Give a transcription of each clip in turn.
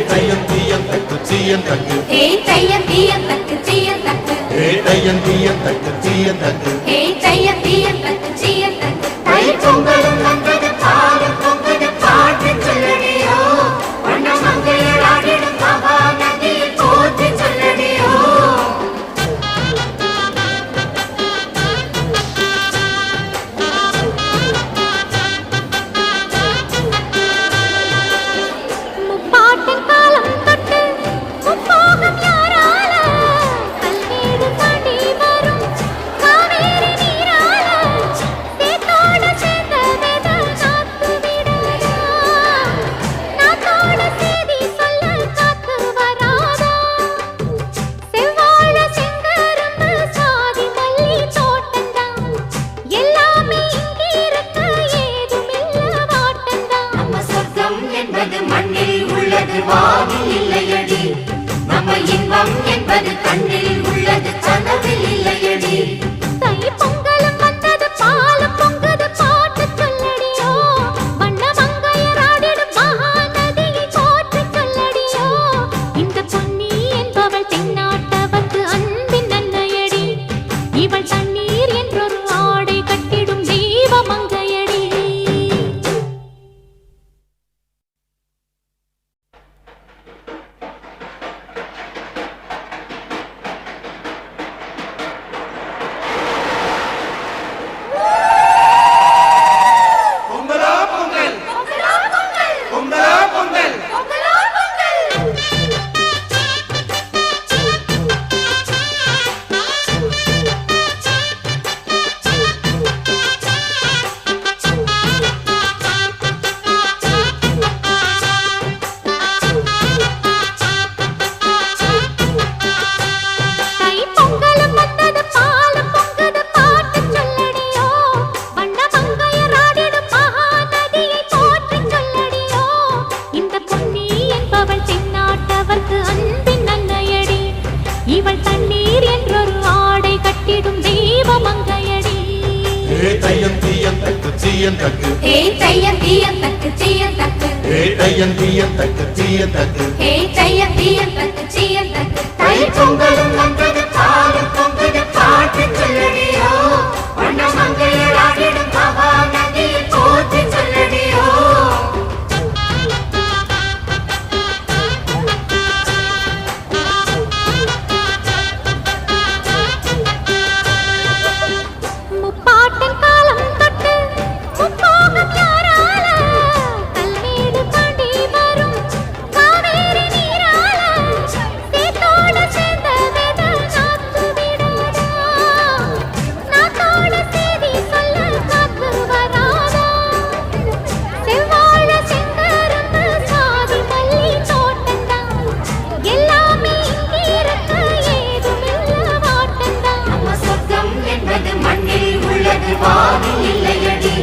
தையம் தீயம் தக்கு சீயம் தக்கு தையம் தீயம் தக்கு சீயம் தக்கு தையம் தீயம் தக்கு சீயம் தக்கு தையம் தீயம் தக்கு சீயம் தக்கு தை பொங்கலும் வந்தது பாலும் பொங்குது பாட்டு சொல்லடியோ வண்ண மங்கையர் ஆடிடும் மகா நதியை போற்றி சொல்லடியோ முப்பாட்டின் காலம் தொட்டு முப்போகம் யாரால கல்வீடு தாண்டி வரும் காவேரி நீரால சேத்தோட சேர்ந்த வேத நாத்து விடாதா நாத்தோட செய்தி சொல்ல காத்து வராதா செவ்வாழ செங்கரும்பு சாதி மல்லி தோட்டந்தான் எல்லாமே இங்கிருக்க ஏதுமில்ல வாட்டந்தான் நம்ம சொர்க்கம் என்பது மண்ணில் உள்ளது வானில் இல்லையடி நம்ம இன்பம் என்பது கண்ணில் உள்ளது கனவில் இல்லையடி தை பொங்கலும் வந்தது பாலும் பொங்குது பாட்டு சொல்லடியோ வண்ண மங்கையர் ஆடிடும் மகா நதியை போற்றி சொல்லடியோ இந்த பொன்னி என்பவள் தென்னாட்டவர்க்கு அன்பின் அன்னையடி இவள் தண்ணீர் என்றொரு ஆடை கட்டிடும் தெய்வ மங்கையடி பொங்கலோ பொங்கல் பொங்கலோ பொங்கல் தை பொங்கலும் வந்தது பாலும் பொங்குது பாட்டு சொல்லடியோ வண்ண மங்கையர் ஆடிடும் மகா நதியை போற்றி சொல்லடியோ இந்த பொன்னி என்பவள் தென்னாட்டவர்க்கு அன்பின் அன்னையடி இவள் தண்ணீர் என்றொரு ஆடை கட்டிடும் தெய்வ மங்கையடி தையம் தீயம் தக்கு சீயம் தக்கு தையம் தீயம் தக்கு சீயம் தக்கு தையம் தீயம் தக்கு சீயம் தக்கு தையம் தீயம் தக்கு சீயம் தக்கு தை பொங்கலும் வந்தது பாலும் பொங்குது பாட்டு சொல்லடியோ வண்ண மங்கையர் ஆடிடும் மகா நதியை போற்றி சொல்லடியோ முப்பாட்டின் காலம் தொட்டு முப்போகம் யாரால கல்வீடு தாண்டி வரும் காவேரி நீரால சேத்தோட சேர்ந்த வேத நாத்து விடாதா நாத்தோட செய்தி சொல்ல காத்து வராதா செவ்வாழ செங்கரும்பு சாதி மல்லி தோட்டந்தான் எல்லாமே இங்கிருக்க ஏதுமில்ல வாட்டந்தான் நம்ம சொர்க்கம் என்பது மண்ணில் உள்ளது வானில் இல்லையடி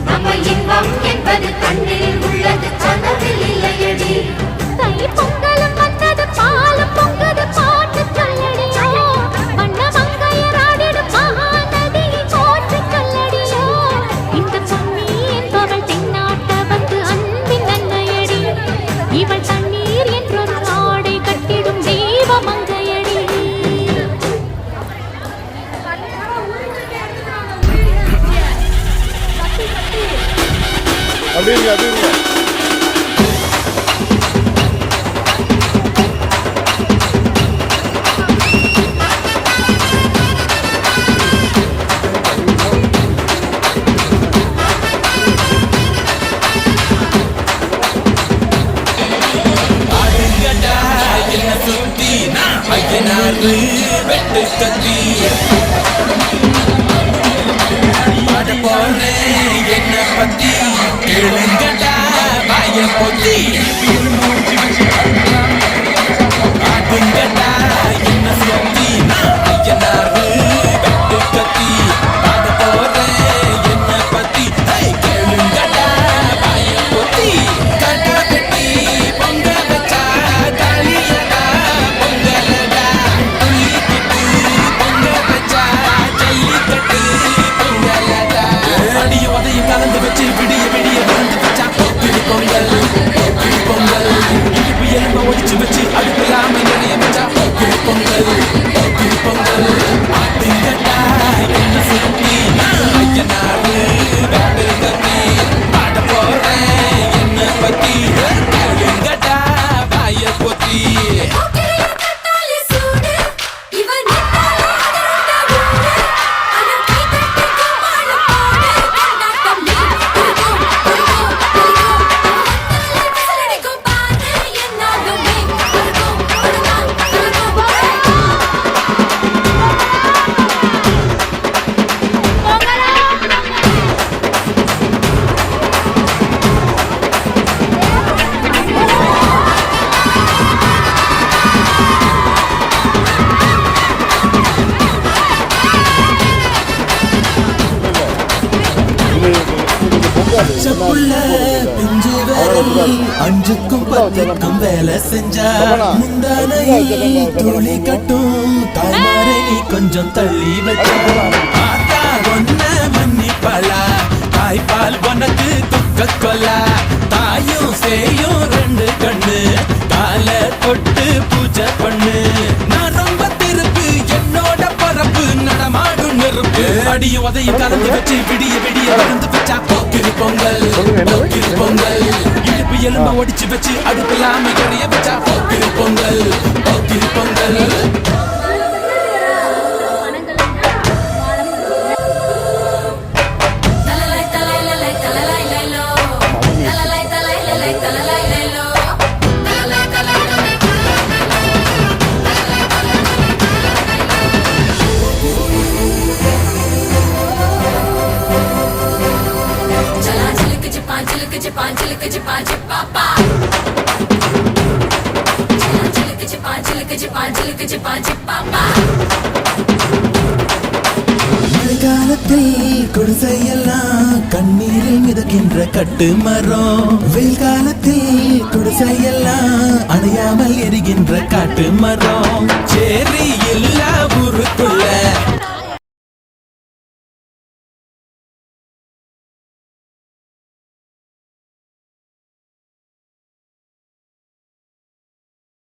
நம்ம இன்பம் என்பது கண்ணில் உள்ளது கனவில் இல்லையடி தை பொங்கலும் வந்தது பாலும் பொங்குது பாட்டு சொல்லடியோ வண்ண மங்கையர் ஆடிடும் மகா நதியை போற்றி சொல்லடியோ இந்த பொன்னி என்பவள் தென்னாட்டவர்க்கு அன்பின் அன்னையடி இவள் தண்ணீர் என்றொரு ஆடை கட்டிடும் தெய்வ மங்கையடி அப்படிங்க அப்படிங்க என்ன சுத்தி பையனாரு வெட்டு கத்தி பாட போறேன் என்ன பத்தி கேளுங்கடா வாய பொத்தி பாடுங்கடா என்ன சுத்தி பையனாரு வெட்டு கத்தி பாட போறேன் என்ன பத்தி கேளுங்கடா வாய பொத்தி கட்டா கட்டி பொங்க வச்சா தாலியடா பொங்கலடா துள்ளிக்கிட்டு பொங்க வச்சா ஜல்லிக்கட்டு பொங்கலடா அடிய உதைய கலந்து வச்சு விடிய விடிய வந்து வச்சா பொங்கல் பொங்கல் இடுப்பு எலும்பு புள்ள பிஞ்சு விரல் அஞ்சுக்கும் பத்துக்கும் வேலை செஞ்சா முந்தானையில் துளி கட்டும் தாய்மாரை நீ கொஞ்சம் தள்ளி வச்ச ஆத்தா ஒன்ன மன்னிப்பலா தாய்ப்பால் உனக்கு துக்க கொல்லா தாயும் சேயும் ரெண்டு கண்ணு கால தொட்டு பூஜை பண்ணு நான் ரொம்ப திருப்பு என்னோட பரப்பு நடமாடும் நெருப்பு அடியும் உதையும் கலந்து வச்சு விடிய விடிய விழுந்து வச்சா போக்கிரி பொங்கல் போக்கிரி பொங்கல் இடுப்பு எலும்ப ஒடிச்சு வச்சு அடுப்பில்லாம எறிய வச்சா போக்கிரி பொங்கல் போக்கிரி பொங்கல் மழைக்காலத்தில் குடிசையெல்லாம் கண்ணீரில் மிதக்கின்ற கட்டு மரம் வெயில் காலத்தில் குடிசையெல்லாம் அணையாமல் எரிகின்ற காட்டு மரம்